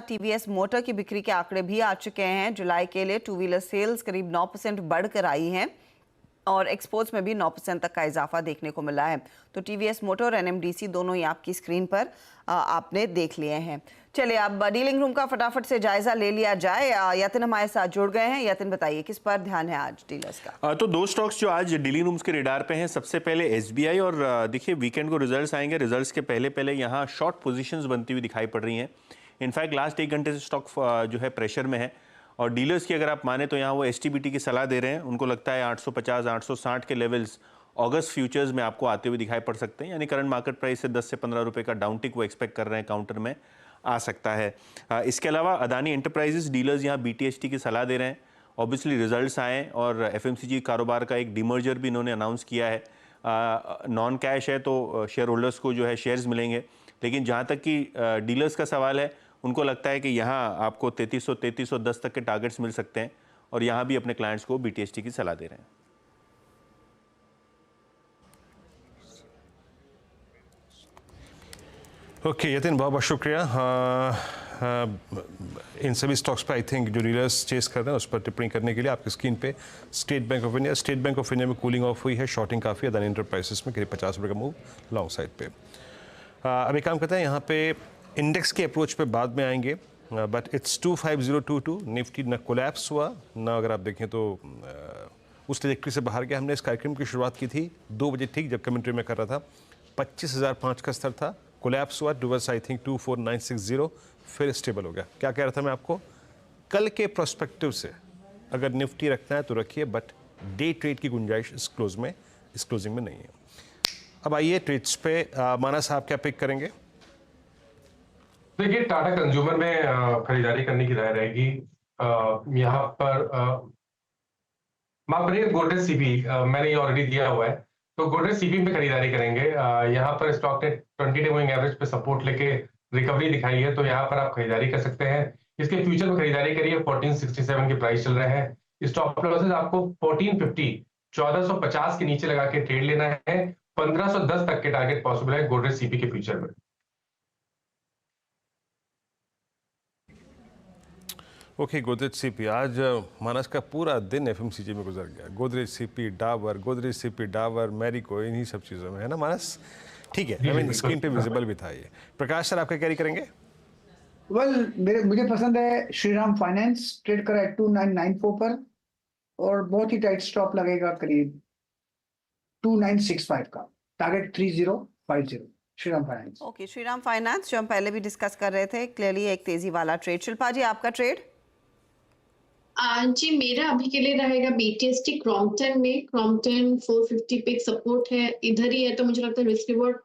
साथ TVS motor की बिक्री के आंकड़े भी आ चुके हैं। जुलाई के लिए टू व्हीलर सेल्स करीब 9% बढ़कर आई हैं और एक्सपोर्ट्स में भी 9% तक का इजाफा देखने को मिला है। तो टीवीएस मोटर और एनएमडीसी दोनों ही आपकी स्क्रीन पर आपने देख लिए हैं। चलिए अब डीलिंग रूम का फटाफट से जायजा ले लिया जाए। यतिन हमारे साथ जुड़ गए हैं। यतिन बताइए किस पर ध्यान है आज डीलर्स का? तो दो स्टॉक्स जो आज डीलिंग रूम्स के रेडार पे हैं, सबसे पहले एसबीआई और देखिए वीकेंड को रिजल्ट्स आएंगे। रिजल्ट्स के पहले यहाँ शॉर्ट पोजीशंस बनती हुई दिखाई पड़ रही हैं। इनफैक्ट लास्ट 1 घंटे से स्टॉक जो है प्रेशर में है और डीलर्स की अगर आप माने तो यहाँ वो एसटीबीटी की सलाह दे रहे हैं। उनको लगता है 850 860 के लेवल्स अगस्त फ्यूचर्स में आपको आते हुए दिखाई पड़ सकते हैं। यानी करंट मार्केट प्राइस से 10 से 15 रुपए का डाउन टिक वो एक्सपेक्ट कर रहे हैं, काउंटर में आ सकता है। इसके अलावा अदानी एंटरप्राइजेस डीलर्स यहाँ बीटीएसटी की सलाह दे रहे हैं। ऑब्वियसली रिजल्ट्स आए और एफएमसीजी कारोबार का एक डीमर्जर भी इन्होंने अनाउंस किया है। नॉन कैश है तो शेयर होल्डर्स को जो है शेयर्स मिलेंगे। लेकिन जहाँ तक कि डीलर्स का सवाल है, उनको लगता है कि यहाँ आपको 3310 तक के टारगेट्स मिल सकते हैं और यहाँ भी अपने क्लाइंट्स को बीटीएसटी की सलाह दे रहे हैं। ओके यतिन, बहुत बहुत शुक्रिया। इन सभी स्टॉक्स पर आई थिंक जो डीलर्स चेस कर रहे हैं उस पर टिप्पणी करने के लिए आपकी स्क्रीन पे स्टेट बैंक ऑफ इंडिया में कूलिंग ऑफ हुई है, शॉर्टिंग काफ़ी। अदानी एंटरप्राइजेस में करीब 50 रुपये का मूव लॉन्ग साइड पे। अब एक काम करते हैं, यहाँ पे इंडेक्स के अप्रोच पे बाद में आएंगे, बट इट्स 25022। निफ्टी न कोलैप्स हुआ न, अगर आप देखें तो उस ट्रैजेक्टरी से बाहर गया। हमने इस कार्यक्रम की शुरुआत की थी 2 बजे ठीक जब कमेंट्री में कर रहा था, 25,005 का स्तर था, कोलैप्स हुआ टुवर्ड्स आई थिंक 24960, फिर स्टेबल हो गया। क्या कह रहा था मैं आपको, कल के प्रोस्पेक्टिव से अगर निफ्टी रखना है तो रखिए, बट डे ट्रेड की गुंजाइश इस क्लोजिंग में नहीं है। अब आइए ट्रेड्स पे, माना साहब क्या पिक करेंगे? देखिए टाटा कंज्यूमर में खरीदारी करने की राय रहेगी। यहाँ पर माफ करिए, गोदरेज सीपी मैंने ये ऑलरेडी दिया हुआ है, तो गोदरेज सीपी में खरीदारी करेंगे। यहाँ पर स्टॉक ने 20 डे मूविंग एवरेज पे सपोर्ट लेके रिकवरी दिखाई है, तो यहाँ पर आप खरीदारी कर सकते हैं। इसके फ्यूचर में खरीदारी करिए, 1467 के प्राइस चल रहे हैं। स्टॉप लॉसेस आपको 1450 1450 के नीचे लगा के ट्रेड लेना है। 1510 तक के टारगेट पॉसिबल है गोदरेज सीपी के फ्यूचर में। Okay, Godrej CP. आज मानस का पूरा दिन एफएमसीजी में गुजर गया। गोदरेज सीपी डाबर मैरिको, इन्हीं सब चीज़ों में है ना मानस? ठीक है, आई मीन स्क्रीन पे विजिबल भी था ये। प्रकाश सर, आपका कैरी करेंगे? मुझे पसंद है श्रीराम फाइनेंस, ट्रेड करा है 2994 पर और बहुत ही टाइट स्टॉप लगेगा करीब 2965 का, target 3050। Shriram finance. Okay, Shriram finance जो हम पहले भी डिस्कस कर रहे थे, क्लियरली एक तेजी वाला ट्रेड। शिल्पा जी, आपका ट्रेड? जी मेरा अभी के लिए रहेगा बीटीएसटी क्रॉम्पटन में। क्रॉम्पटन 450 पे एक सपोर्ट है, इधर ही है, तो मुझे लगता है रिस्क रिवॉर्ड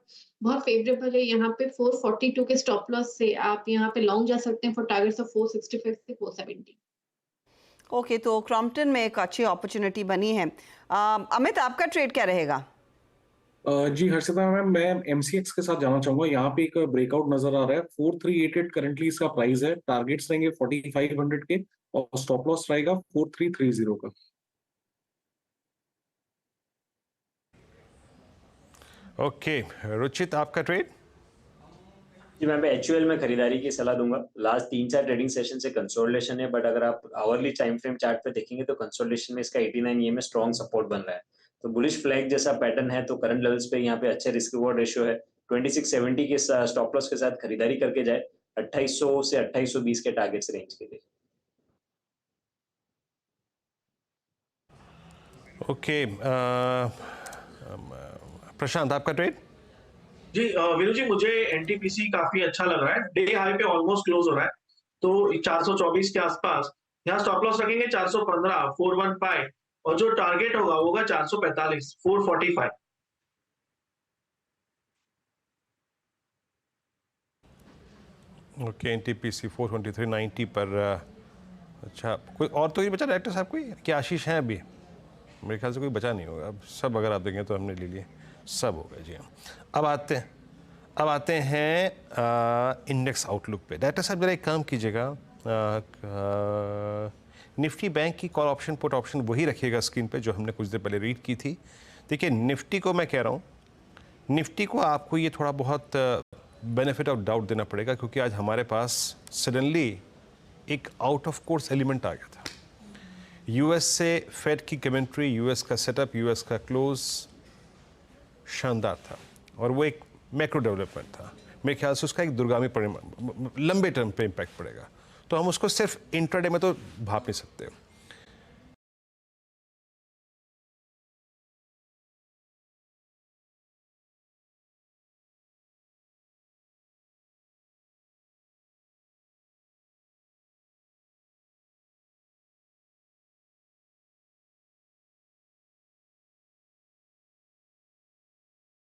बहुत फेवरेबल है। यहाँ पे 442 के स्टॉप लॉस से आप यहाँ पे लॉन्ग जा सकते हैं फॉर टारगेट्स ऑफ 465 से 470। ओके, तो क्रॉम्पटन में एक अच्छी अपॉर्चुनिटी बनी है। अमित, आपका ट्रेड क्या रहेगा? जी हर्षिता मैम, मैं एमसीएक्स के साथ जाना चाहूंगा। यहाँ पे एक ब्रेकआउट नजर आ रहा है, 4388 करंटली इसका प्राइस है। टारगेट्स रहेंगे 4500 के और स्टॉप लॉस रहेगा 4330 का। ओके, रुचित आपका ट्रेड? जी मैं एचयूएल में खरीदारी की सलाह दूंगा। लास्ट 3-4 ट्रेडिंग सेशन से कंसोलिडेशन है, बट अगर आप आवरली टाइम फ्रेम चार्ट पे देखेंगे तो कंसोलिडेशन में इसका 89 ईएम में स्ट्रॉन्ग सपोर्ट बन रहा है। तो बुलिश फ्लैग जैसा पैटर्न है, तो करंट लेवल्स पे यहाँ पे अच्छे रिस्क रिवॉर्ड रेशियो है। 2670 के स्टॉप लॉस के साथ खरीदारी करके जाए 2800 से 2820 के टारगेट्स रेंज के लिए। ओके, प्रशांत आपका ट्रेड? जी वीरू जी, मुझे एनटीपीसी काफी अच्छा लग रहा है। डे हाई पे ऑलमोस्ट क्लोज हो रहा है, तो 424 के आसपास यहाँ स्टॉप लॉस रखेंगे 415 415 और जो टारगेट होगा वो होगा 445 445। ओके, एनटीपीसी 423.90 पर। अच्छा, कोई और तो ये बचा डायरेक्टर साहब, कोई क्या आशीष हैं अभी? मेरे ख्याल से कोई बचा नहीं होगा अब, सब अगर आप देखें तो हमने ले लिए, सब हो गए जी। हाँ, अब आते हैं इंडेक्स आउटलुक पे। डायरेक्टर साहब जरा एक काम कीजिएगा, निफ्टी बैंक की कॉल ऑप्शन पुट ऑप्शन वही रखिएगा स्क्रीन पे जो हमने कुछ देर पहले रीड की थी। देखिए निफ्टी को मैं कह रहा हूँ, निफ्टी को आपको ये थोड़ा बहुत बेनिफिट ऑफ डाउट देना पड़ेगा, क्योंकि आज हमारे पास सडनली एक आउट ऑफ कोर्स एलिमेंट आ गया था। यूएस से फेड की कमेंट्री, यूएस का सेटअप, यूएस का क्लोज शानदार था और वो एक मैक्रो डेवलपमेंट था। मेरे ख्याल से उसका एक दूरगामी परिणाम लंबे टर्म पे इम्पैक्ट पड़ेगा, तो हम उसको सिर्फ इंट्राडे में तो भाप नहीं सकते।